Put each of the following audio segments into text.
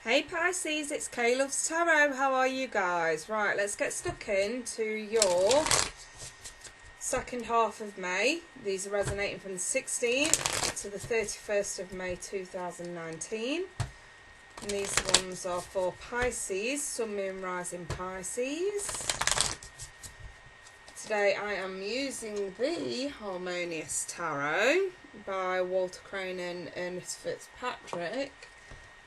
Hey Pisces, it's K-Loves Tarot. How are you guys? Right, let's get stuck into your second half of May. These are resonating from the 16th to the 31st of May 2019. And these ones are for Pisces, Sun, Moon, Rising Pisces. Today I am using the Harmonious Tarot by Walter Crane and Ernest Fitzpatrick.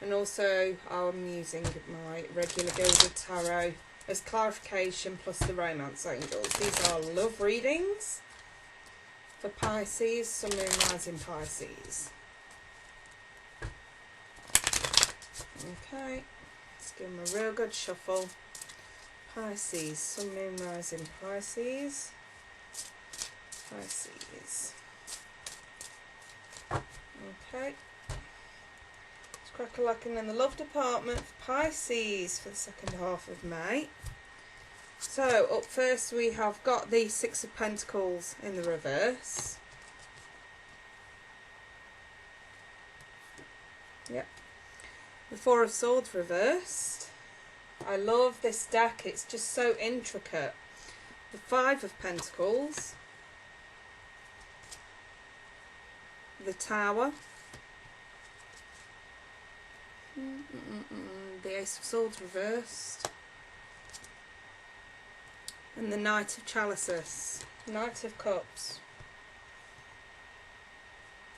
And also I'm using my regular Gilded Tarot as clarification plus the Romance Angels. These are love readings for Pisces, Sun, Moon, Rising Pisces. Okay, let's give them a real good shuffle. Pisces, Sun, Moon, Rising Pisces. Pisces. Okay. Crack-a-lacking in the love department for Pisces for the second half of May. So up first we have got the Six of Pentacles in the reverse. Yep. The Four of Swords reversed. I love this deck, it's just so intricate. The Five of Pentacles. The Tower. The Ace of Swords reversed. And the Knight of Chalices. Knight of Cups.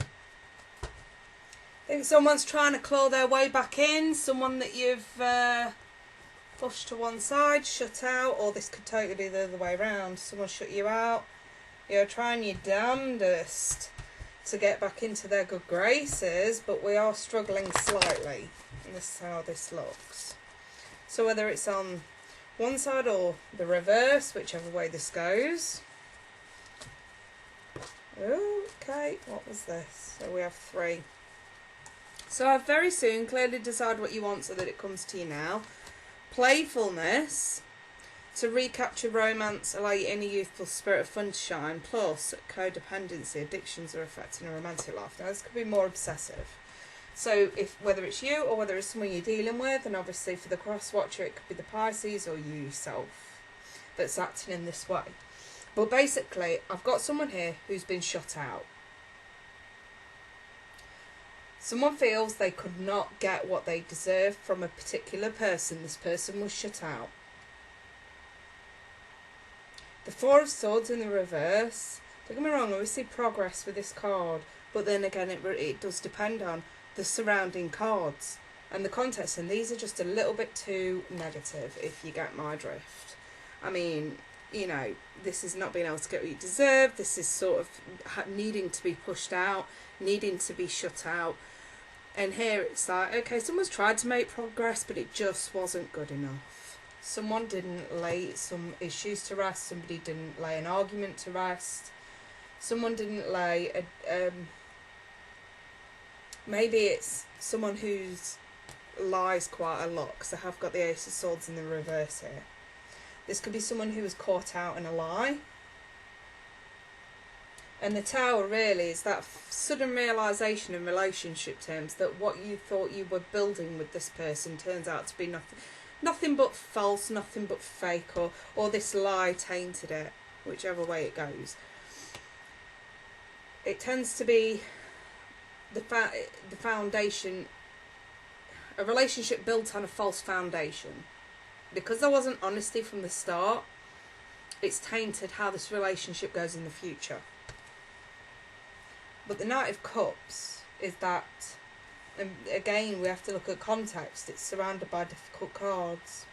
I think someone's trying to claw their way back in. Someone that you've pushed to one side, shut out. Or this could totally be the other way around. Someone shut you out. You're trying your damnedest to get back into their good graces. But we are struggling slightly. And this is how this looks. So whether it's on one side or the reverse, whichever way this goes. Okay, what was this? So we have 3. So I've very soon clearly decide what you want so that it comes to you now. Playfulness, to recapture romance, allow your inner youthful spirit of fun to shine, plus codependency, addictions are affecting a romantic life. Now this could be more obsessive. So whether it's you or whether it's someone you're dealing with, and obviously for the cross-watcher it could be the Pisces or you yourself that's acting in this way. But basically I've got someone here who's been shut out. Someone feels they could not get what they deserve from a particular person. This person was shut out. The Four of Swords in the reverse. Don't get me wrong, we see progress with this card, but then again it does depend on the surrounding cards and the context, and these are just a little bit too negative if you get my drift. I mean, you know, this is not being able to get what you deserve. This is sort of needing to be pushed out, needing to be shut out. And here it's like, okay, someone's tried to make progress, but it just wasn't good enough. Someone didn't lay some issues to rest. Somebody didn't lay an argument to rest. Someone didn't lay a maybe it's someone who's lies quite a lot, because I have got the Ace of Swords in the reverse here. This could be someone who was caught out in a lie. And the Tower really is that sudden realisation in relationship terms that what you thought you were building with this person turns out to be nothing but false, nothing but fake, or this lie tainted it, whichever way it goes. It tends to be the foundation, a relationship built on a false foundation. Because there wasn't honesty from the start, it's tainted how this relationship goes in the future. But the Knight of Cups is that, and again we have to look at context, it's surrounded by difficult cards.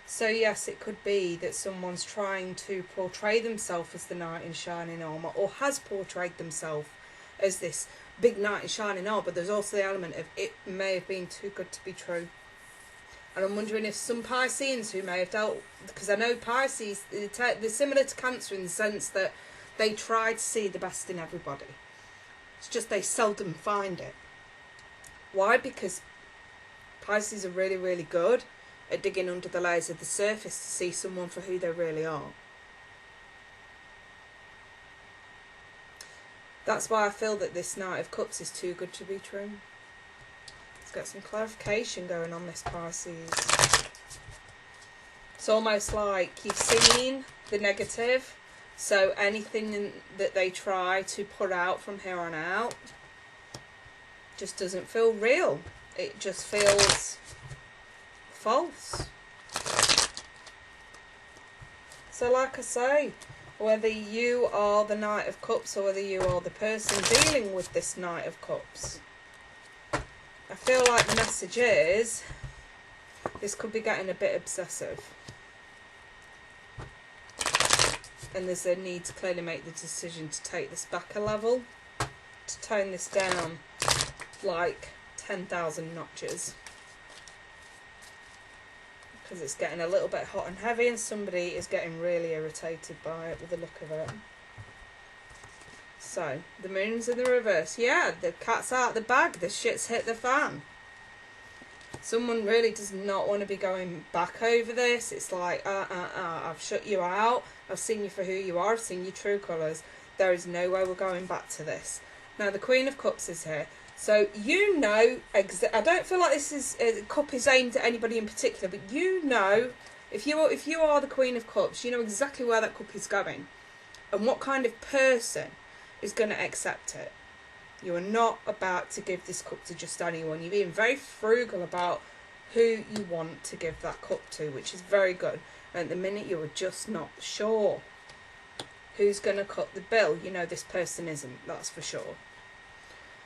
So yes, it could be that someone's trying to portray themselves as the knight in shining armour, or has portrayed themselves as this big knight in shining armour, but there's also the element of it may have been too good to be true. And I'm wondering if some Pisceans who may have dealt, because I know Pisces, they're similar to Cancer in the sense that they try to see the best in everybody. It's just they seldom find it. Why? Because Pisces are really, really good at digging under the layers of the surface to see someone for who they really are. That's why I feel that this Knight of Cups is too good to be true. Let's get some clarification going on this, Pisces. It's almost like you've seen the negative, so anything that they try to put out from here on out just doesn't feel real. It just feels false. So like I say, whether you are the Knight of Cups or whether you are the person dealing with this Knight of Cups, I feel like the message is this could be getting a bit obsessive. And there's a need to clearly make the decision to take this back a level, to tone this down like 10,000 notches. Because it's getting a little bit hot and heavy and somebody is getting really irritated by it with the look of it. So, the moon's in the reverse. Yeah, the cat's out of the bag. The shit's hit the fan. Someone really does not want to be going back over this. It's like, I've shut you out. I've seen you for who you are. I've seen your true colours. There is no way we're going back to this. Now, the Queen of Cups is here. So, you know, I don't feel like this is a cup is aimed at anybody in particular, but you know, if you are the Queen of Cups, you know exactly where that cup is going and what kind of person is going to accept it. You are not about to give this cup to just anyone. You're being very frugal about who you want to give that cup to, which is very good. And at the minute, you are just not sure who's going to cut the bill. You know this person isn't, that's for sure.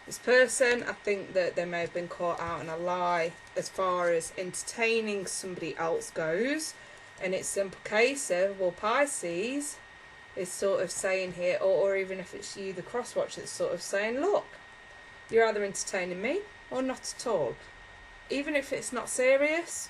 This person, I think that they may have been caught out in a lie as far as entertaining somebody else goes. And it's a simple case of, well, Pisces is sort of saying here, or even if it's you, the crosswatch, that's sort of saying, look, you're either entertaining me or not at all. Even if it's not serious,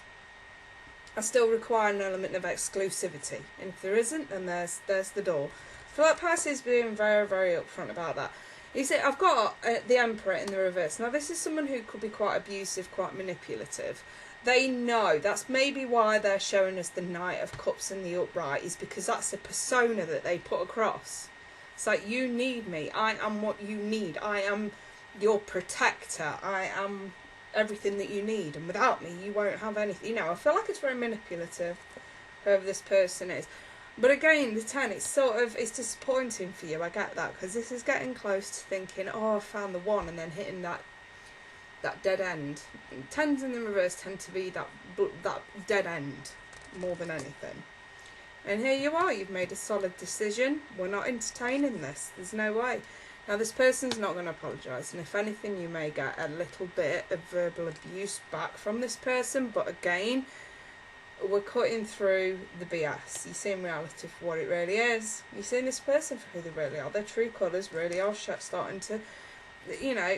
I still require an element of exclusivity. And if there isn't, then there's the door. I feel like Pisces being very, very upfront about that. You see, I've got the Emperor in the reverse. Now, this is someone who could be quite abusive, quite manipulative. They know, that's maybe why they're showing us the Knight of Cups in the upright, is because that's a persona that they put across. It's like, you need me. I am what you need. I am your protector. I am everything that you need. And without me, you won't have anything. You know, I feel like it's very manipulative, whoever this person is. But again, the 10, it's disappointing for you. I get that, because this is getting close to thinking, oh, I found the one, and then hitting that dead end. 10s in the reverse tend to be that dead end more than anything. And here you are, you've made a solid decision. We're not entertaining this. There's no way. Now, this person's not going to apologise, and if anything, you may get a little bit of verbal abuse back from this person, but again, we're cutting through the BS. You're seeing reality for what it really is. You're seeing this person for who they really are. Their true colours really are starting to, you know,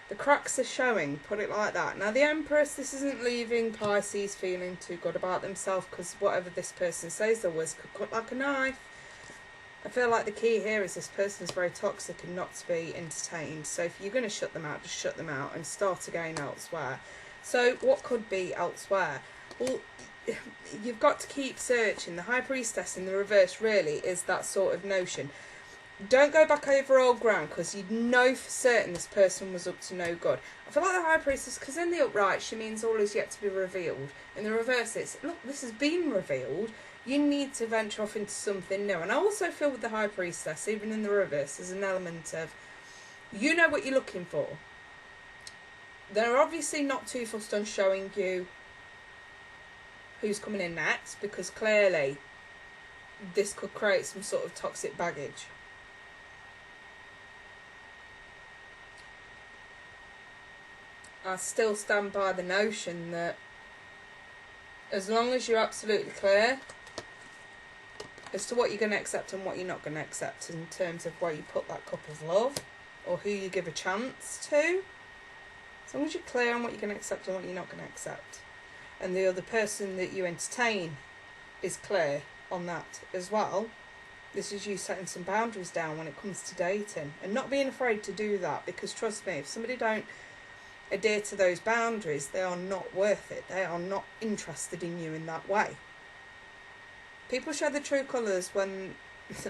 the cracks are showing, put it like that. Now, the Empress, this isn't leaving Pisces feeling too good about themselves, because whatever this person says their words could cut like a knife. I feel like the key here is this person is very toxic and not to be entertained. So if you're going to shut them out, just shut them out and start again elsewhere. So what could be elsewhere? Well, you've got to keep searching. The High Priestess in the reverse really is that sort of notion. Don't go back over old ground, because you know for certain this person was up to no good. I feel like the High Priestess, because in the upright she means all is yet to be revealed. In the reverse it's, look, this has been revealed. You need to venture off into something new. And I also feel with the High Priestess, even in the reverse, there's an element of, you know what you're looking for. They're obviously not too fussed on showing you who's coming in next, because clearly this could create some sort of toxic baggage. I still stand by the notion that as long as you're absolutely clear as to what you're going to accept and what you're not going to accept in terms of where you put that cup of love or who you give a chance to, as long as you're clear on what you're going to accept and what you're not going to accept, and the other person that you entertain is clear on that as well, this is you setting some boundaries down when it comes to dating and not being afraid to do that, because trust me, if somebody don't adhere to those boundaries, they are not worth it. They are not interested in you in that way. People show the true colours when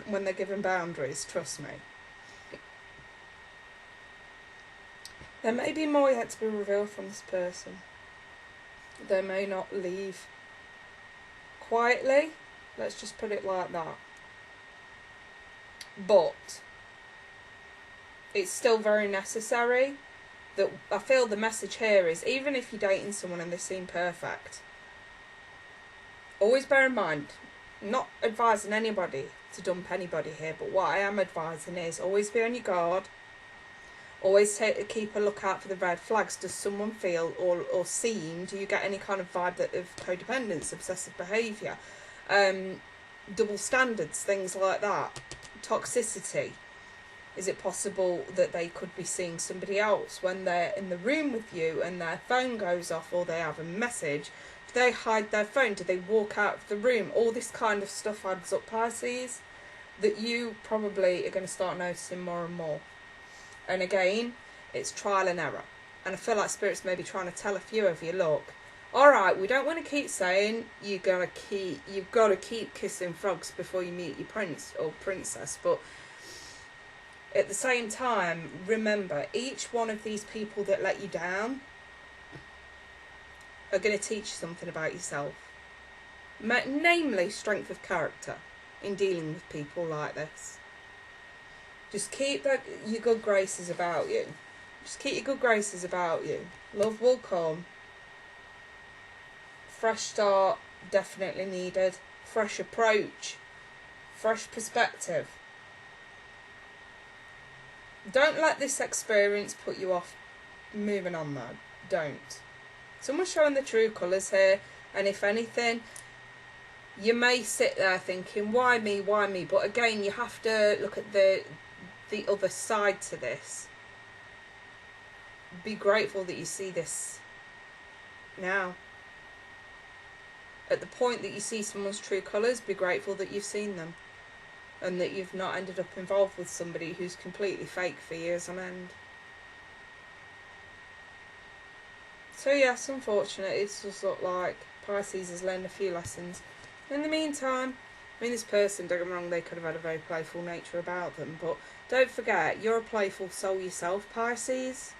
they're given boundaries, trust me. There may be more yet to be revealed from this person. They may not leave quietly. Let's just put it like that. But it's still very necessary. That I feel the message here is, even if you're dating someone and they seem perfect, always bear in mind, not advising anybody to dump anybody here, but what I am advising is always be on your guard. Always keep a lookout for the red flags. Does someone feel or seem, do you get any kind of vibe of codependence, obsessive behaviour, double standards, things like that, toxicity? Is it possible that they could be seeing somebody else when they're in the room with you and their phone goes off or they have a message? Do they hide their phone? Do they walk out of the room? All this kind of stuff adds up, Pisces, that you probably are going to start noticing more and more. And again, it's trial and error. And I feel like Spirit's maybe trying to tell a few of you, look, alright, we don't want to keep saying you've got to keep kissing frogs before you meet your prince or princess, but at the same time, remember, each one of these people that let you down are going to teach you something about yourself. Namely, strength of character in dealing with people like this. Just keep your good graces about you. Just keep your good graces about you. Love will come. Fresh start, definitely needed. Fresh approach. Fresh perspective. Don't let this experience put you off moving on though. Don't. Someone's showing the true colours here, and if anything, you may sit there thinking, why me, why me? But again, you have to look at the other side to this. Be grateful that you see this now. At the point that you see someone's true colours, be grateful that you've seen them and that you've not ended up involved with somebody who's completely fake for years on end. So yes, unfortunately, it's just looked like Pisces has learned a few lessons. In the meantime, I mean, this person, don't get me wrong, they could have had a very playful nature about them, but don't forget, you're a playful soul yourself, Pisces.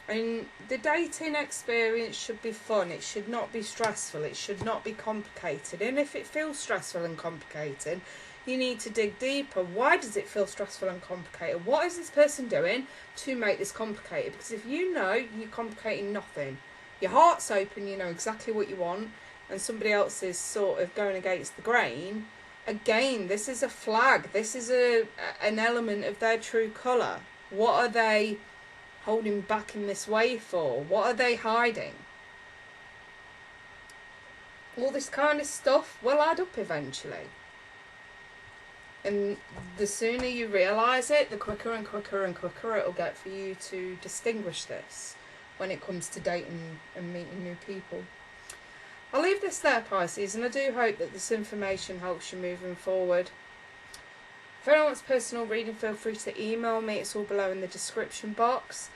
And the dating experience should be fun. It should not be stressful. It should not be complicated. And if it feels stressful and complicated, you need to dig deeper. Why does it feel stressful and complicated? What is this person doing to make this complicated? Because if you know you're complicating nothing, your heart's open, you know exactly what you want, and somebody else is sort of going against the grain, again, this is a flag. This is an element of their true colour. What are they holding back in this way for? What are they hiding? All this kind of stuff will add up eventually. And the sooner you realise it, the quicker and quicker and quicker it'll get for you to distinguish this when it comes to dating and meeting new people. I'll leave this there, Pisces, and I do hope that this information helps you moving forward. If anyone wants personal reading, feel free to email me. It's all below in the description box.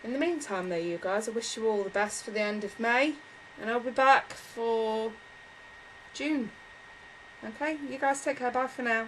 In the meantime, though, you guys, I wish you all the best for the end of May, and I'll be back for June. Okay, you guys take care. Bye for now.